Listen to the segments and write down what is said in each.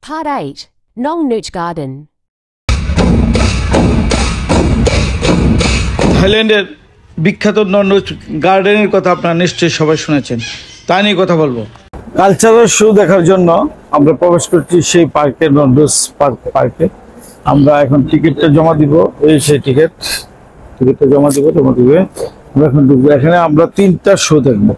Part 8, Nong Nooch Garden. থাইল্যান্ডের বিখ্যাত নন্নুচ গার্ডেনের কথা আপনারা নিশ্চয়ই সবাই শুনেছেন, তা নিয়ে কথা বলবো। কালচারাল শো দেখার জন্য আমরা প্রবেশ করছি সেই পার্কে, নন্নুচ পার্কে। আমরা এখন টিকিটটা জমা দিব, এই সেই টিকিটটা জমা দিবে আমরা এখন ঢুকবো। এখানে আমরা 3টা শো দেখবো,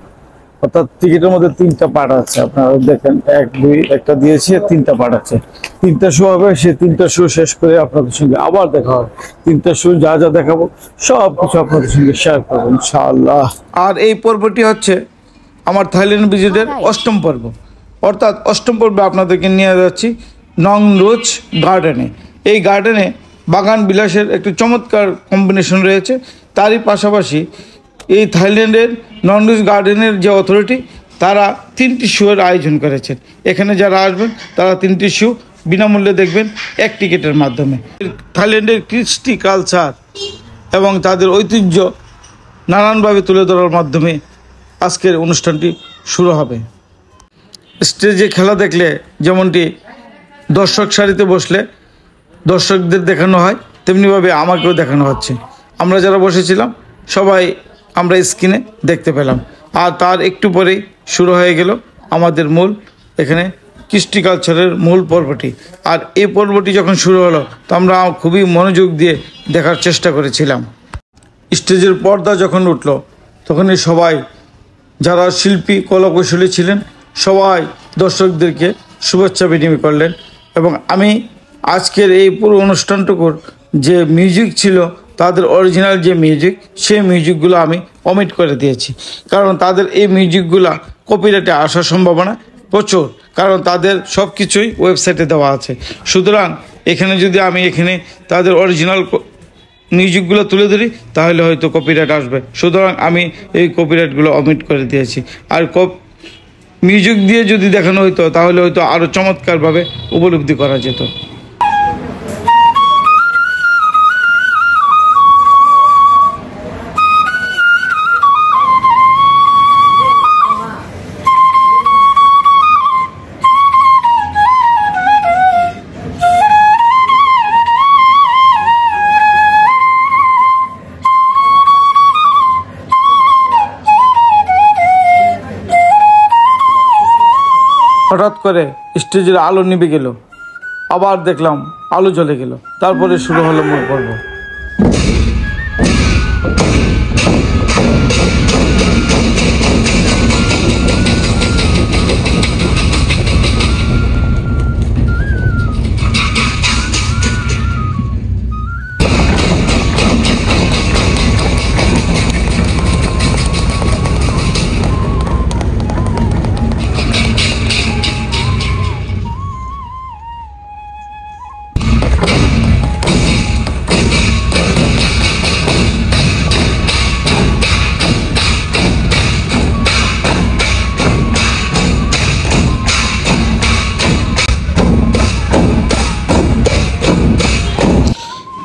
অর্থাৎ টিকিটের মধ্যে 3টা পার্ট আছে। আপনারা দেখেন 1, 2 একটা দিয়েছি, 3টা পার্ট আছে। 3টা শো হবে, সেই 3টা শো শেষ করে আপনাদের সঙ্গে আবার দেখা হবে। 3টা শো যা দেখাবো সব কিছু আপনাদের সঙ্গে শেয়ার করবো ইনশাআল্লাহ। আর এই পর্বটি হচ্ছে আমার থাইল্যান্ড ভিজিটের 8ম পর্ব, অর্থাৎ 8ম পর্বে আপনাদেরকে নিয়ে যাচ্ছি নং নোচ গার্ডেনে। এই গার্ডেনে বাগান বিলাসের একটি চমৎকার কম্বিনেশন রয়েছে। তারই পাশাপাশি এই থাইল্যান্ডের নন্নুচ গার্ডেনের যে অথরিটি, তারা 3টি শোয়ের আয়োজন করেছেন। এখানে যারা আসবেন তারা 3টি শো বিনামূল্যে দেখবেন 1 টিকিটের মাধ্যমে। থাইল্যান্ডের কৃষ্টি কালচার এবং তাদের ঐতিহ্য নানানভাবে তুলে ধরার মাধ্যমে আজকের অনুষ্ঠানটি শুরু হবে। স্টেজে খেলা দেখলে যেমনটি দর্শক সারিতে বসলে দর্শকদের দেখানো হয়, তেমনিভাবে আমাকেও দেখানো হচ্ছে। আমরা যারা বসেছিলাম সবাই আমরা স্ক্রিনে দেখতে পেলাম। আর তার একটু পরেই শুরু হয়ে গেল আমাদের মূল এখানে কৃষ্টি কালচারের মূল পর্বটি। আর এই পর্বটি যখন শুরু হলো তো আমরা খুবই মনোযোগ দিয়ে দেখার চেষ্টা করেছিলাম। স্টেজের পর্দা যখন উঠল তখনই সবাই যারা শিল্পী কলাকৌশলী ছিলেন সবাই দর্শকদেরকে শুভেচ্ছা বিনিময় করলেন। এবং আমি আজকের এই পুরো অনুষ্ঠানটুকুর যে মিউজিক ছিল, তাদের অরিজিনাল যে মিউজিক, সেই মিউজিকগুলো আমি অমিট করে দিয়েছি। কারণ তাদের এই মিউজিকগুলো কপিরাইটে আসার সম্ভাবনা প্রচুর, কারণ তাদের সব কিছুই ওয়েবসাইটে দেওয়া আছে। সুতরাং এখানে যদি আমি তাদের অরিজিনাল মিউজিকগুলো তুলে ধরি তাহলে হয়তো কপিরাইট আসবে। সুতরাং আমি এই কপিরাইটগুলো অমিট করে দিয়েছি। আর মিউজিক দিয়ে যদি দেখানো হতো তাহলে হয়তো আরও চমৎকারভাবে উপলব্ধি করা যেত। হঠাৎ করে স্টেজের আলো নিভে গেল, আবার দেখলাম আলো জ্বলে গেল, তারপরে শুরু হলো মূল পর্ব।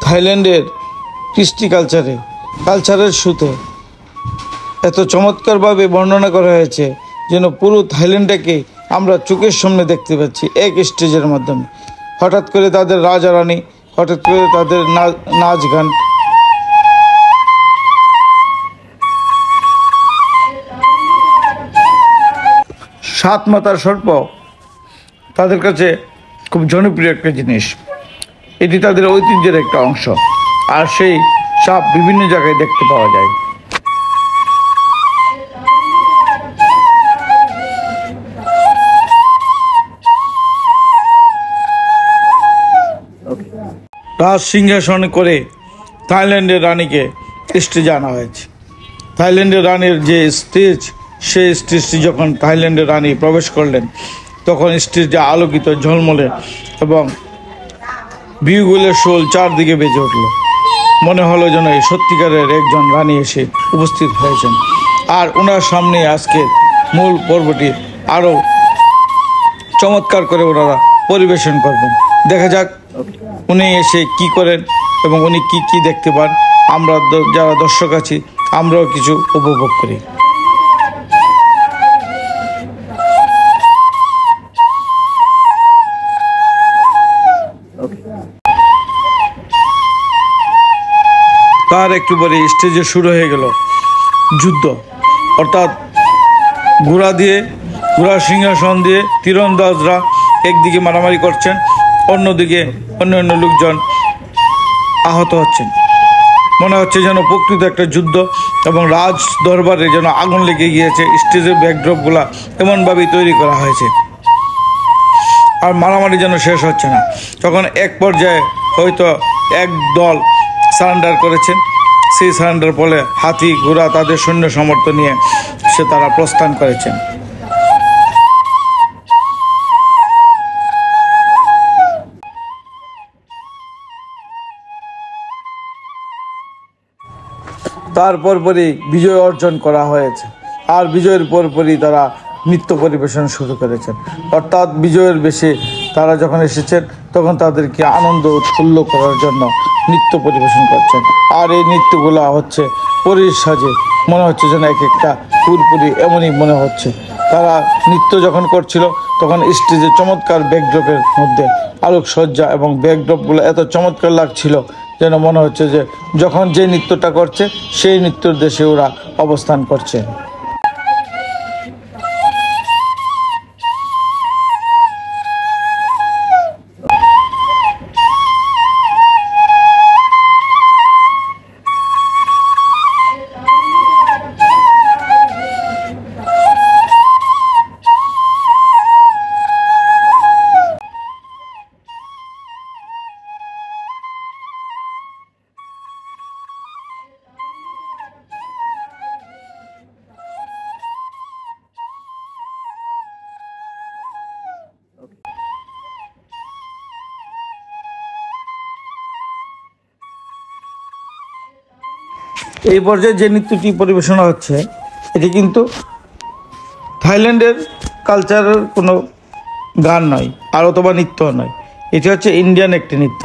থাইল্যান্ডের কৃষ্টি কালচারের শোতে এত চমৎকারভাবে বর্ণনা করা হয়েছে যেন পুরো থাইল্যান্ডটাকে আমরা চোখের সামনে দেখতে পাচ্ছি এক স্টেজের মাধ্যমে। হঠাৎ করে তাদের রাজা রানী, হঠাৎ করে তাদের নাচ গান, সাত মাথার সর্প তাদের কাছে খুব জনপ্রিয় একটা জিনিস। এটি তাদের ঐতিহ্যের একটা অংশ, আর সেই সাপ বিভিন্ন জায়গায় দেখতে পাওয়া যায়। রাজ সিংহাসন করে থাইল্যান্ডের রানীকে স্টেজে আনা হয়েছে। থাইল্যান্ডের রানীর যে স্টেজ, সেই স্টেজটি যখন থাইল্যান্ডের রানী প্রবেশ করলেন তখন স্টেজে আলোকিত ঝলমলে এবং বিউগুলের শোল চারদিকে বেজে উঠল। মনে হলো যেন এই সত্যিকারের একজন রানী এসে উপস্থিত হয়েছেন। আর ওনার সামনে আজকে মূল পর্বটি আরও চমৎকার করে ওনারা পরিবেশন করবেন। দেখা যাক উনি এসে কি করেন এবং উনি কি দেখতে পান। আমরা যারা দর্শক আছি আমরাও কিছু উপভোগ করি। তার একটু পরে স্টেজে শুরু হয়ে গেল যুদ্ধ, অর্থাৎ ঘোড়া সিংহাসন দিয়ে তীরন্দাজরা একদিকে মারামারি করছেন, অন্যদিকে অন্যান্য লোকজন আহত হচ্ছেন। মনে হচ্ছে যেন প্রকৃত একটা যুদ্ধ, এবং রাজ দরবারে যেন আগুন লেগে গিয়েছে। স্টেজের ব্যাকড্রপগুলা এমনভাবেই তৈরি করা হয়েছে, আর মারামারি যেন শেষ হচ্ছে না। তখন এক পর্যায়ে হয়তো এক দল সারেন্ডার করেছেন। সেই সারেন্ডার ফলে হাতি ঘোড়া তাদের সৈন্য সমর্থন নিয়ে তারা প্রস্থান করেছেন। তারপর পরই বিজয় অর্জন করা হয়েছে, আর বিজয়ের পরপরই তারা নৃত্য পরিবেশন শুরু করেছেন। অর্থাৎ বিজয়ের বেশে তারা যখন এসেছেন তখন তাদেরকে আনন্দ উৎফুল্ল করার জন্য নৃত্য পরিবেশন করছেন। আর এই নৃত্যগুলো হচ্ছে পরীর সাজে, মনে হচ্ছে যেন এক একটা পুরপুরি এমনই মনে হচ্ছে। তারা নৃত্য যখন করছিল তখন স্টেজে চমৎকার ব্যাকড্রপের মধ্যে আলোকসজ্জা এবং ব্যাকড্রপগুলো এত চমৎকার লাগছিল যেন মনে হচ্ছে যে যখন যে নৃত্যটা করছে সেই নৃত্যর দেশে ওরা অবস্থান করছে। এই পর্যায়ে যে নৃত্যটি পরিবেশনা হচ্ছে এটি কিন্তু থাইল্যান্ডের কালচারের কোনো গান নয়, আর অথবা নৃত্য নয়। এটি হচ্ছে ইন্ডিয়ান একটি নৃত্য।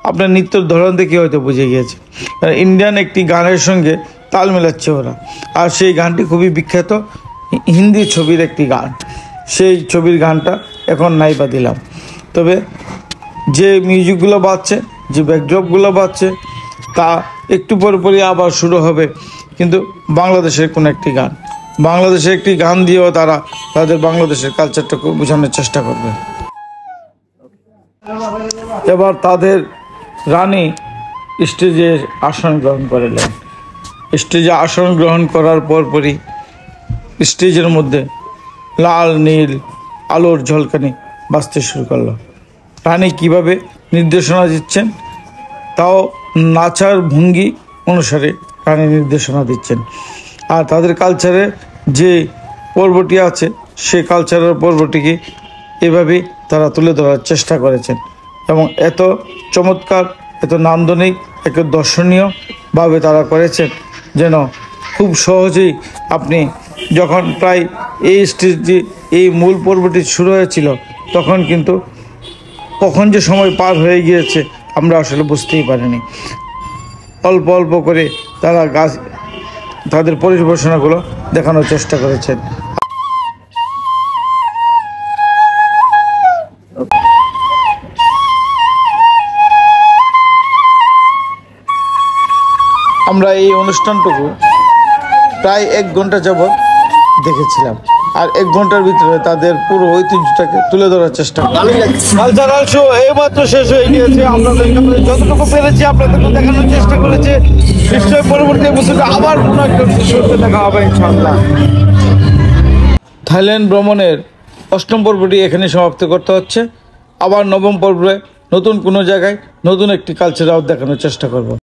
আপনার নৃত্যের ধরন দেখে হয়তো বুঝে গিয়েছে, কারণ ইন্ডিয়ান একটি গানের সঙ্গে তাল মেলাচ্ছে ওরা। আর সেই গানটি খুবই বিখ্যাত হিন্দি ছবির একটি গান। সেই ছবির গানটা এখন নাই বা দিলাম, তবে যে মিউজিকগুলো বাজছে, যে ব্যাকড্রপগুলো বাজছে, তা একটু পরপরই আবার শুরু হবে কিন্তু বাংলাদেশের কোনো একটি গান। বাংলাদেশের একটি গান দিয়েও তারা তাদের বাংলাদেশের কালচারটাকে বোঝানোর চেষ্টা করবে। এবার তাদের রানী স্টেজে আসন গ্রহণ করলেন। স্টেজে আসন গ্রহণ করার পরপরই স্টেজের মধ্যে লাল নীল আলোর ঝলকানি বাজতে শুরু করলো। রানী কীভাবে নির্দেশনা দিচ্ছেন, তাও নাচার ভঙ্গি অনুসারে রানী নির্দেশনা দিচ্ছেন। আর তাদের কালচারে যে পর্বটি আছে সেই কালচারের পর্বটিকে এভাবেই তারা তুলে ধরার চেষ্টা করেছেন, এবং এত চমৎকার, এত নান্দনিক, এত দর্শনীয়ভাবে তারা করেছেন যেন খুব সহজেই আপনি যখন প্রায় এই স্টেজটি, এই মূল পর্বটি শুরু হয়েছিল তখন কিন্তু কখন যে সময় পার হয়ে গিয়েছে আমরা আসলে বুঝতেই পারিনি। অল্প অল্প করে তারা তাদের পরিবেশনাগুলো দেখানোর চেষ্টা করেছেন। আমরা এই অনুষ্ঠানটুকু প্রায় 1 ঘন্টা যাবৎ দেখেছিলাম, আর 1 ঘন্টার ভিতরে তাদের পুরো ঐতিহ্যটাকে তুলে ধরার চেষ্টা করি। কালচারাল শো এইমাত্র শেষ হয়ে গিয়েছে। আপনাদেরকে যতটুকু পেরেছি আপনাদেরকে দেখানোর চেষ্টা করেছে। নিশ্চয়ই পরবর্তী এপিসোডে আবার কোনো একটা এপিসোডে দেখা হবে ইনশাআল্লাহ। থাইল্যান্ড ভ্রমণের 8ম পর্বটি এখানে সমাপ্ত করতে হচ্ছে। আবার 9ম পর্বে নতুন কোনো জায়গায় নতুন একটি কালচার দেখানোর চেষ্টা করব।